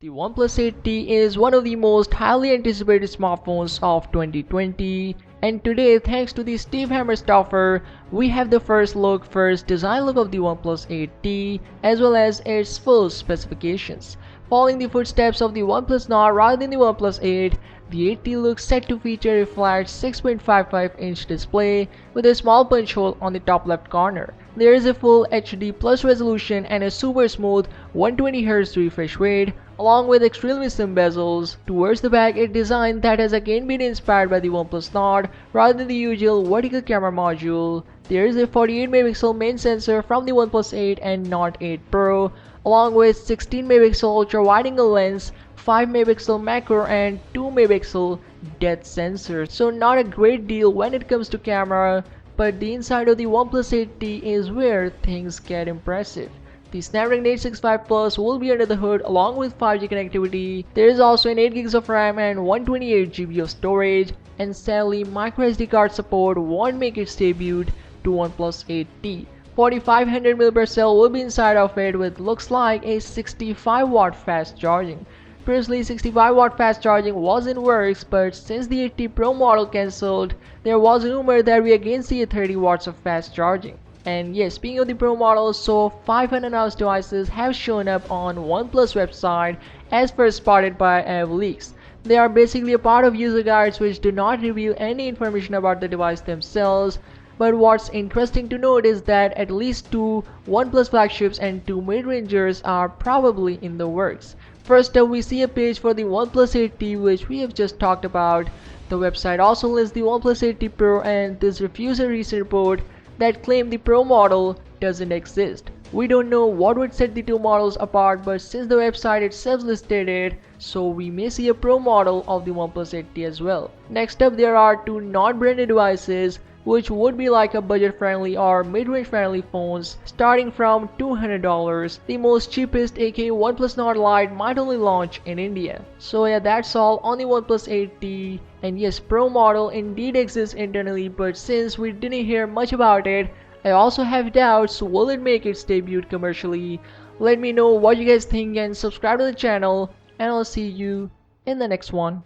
The OnePlus 8T is one of the most highly anticipated smartphones of 2020, and today, thanks to the Steve Hammer stuffer, we have the first design look of the OnePlus 8T as well as its full specifications. Following the footsteps of the OnePlus Nord rather than the OnePlus 8, the 8T looks set to feature a flat 6.55-inch display with a small punch hole on the top left corner. There is a full HD plus resolution and a super smooth 120Hz refresh rate, along with extremely slim bezels. Towards the back, a design that has again been inspired by the OnePlus Nord rather than the usual vertical camera module. There is a 48-megapixel main sensor from the OnePlus 8 and Nord 8 Pro, along with 16-megapixel ultra-wide-angle lens, 5-megapixel macro and 2-megapixel depth sensor. So not a great deal when it comes to camera, but the inside of the OnePlus 8T is where things get impressive. The Snapdragon 865 Plus will be under the hood along with 5G connectivity. There is also an 8 GB of RAM and 128 GB of storage, and sadly microSD card support won't make its debut to OnePlus 8T. 4500 mAh cell will be inside of it with looks like a 65-watt fast charging. Previously 65-watt fast charging was in works, but since the 8T Pro model cancelled, there was a rumor that we again see a 30 watts of fast charging. And yes, speaking of the Pro models, so 5 unannounced devices have shown up on OnePlus website as first spotted by AVLeaks. They are basically a part of user guides which do not reveal any information about the device themselves. But what's interesting to note is that at least 2 OnePlus flagships and 2 mid-rangers are probably in the works. First up, we see a page for the OnePlus 8T which we have just talked about. The website also lists the OnePlus 8T Pro, and this refutes a recent report that claim the Pro model doesn't exist. We don't know what would set the two models apart, but since the website itself listed it, so we may see a Pro model of the OnePlus 8T as well. Next up, there are 2 non-branded devices which would be like a budget-friendly or mid-range friendly phones starting from $200. The most cheapest, aka OnePlus Nord Lite, might only launch in India. So yeah, that's all on the OnePlus 8T. And yes, Pro model indeed exists internally, but since we didn't hear much about it, I also have doubts will it make its debut commercially. Let me know what you guys think and subscribe to the channel, and I'll see you in the next one.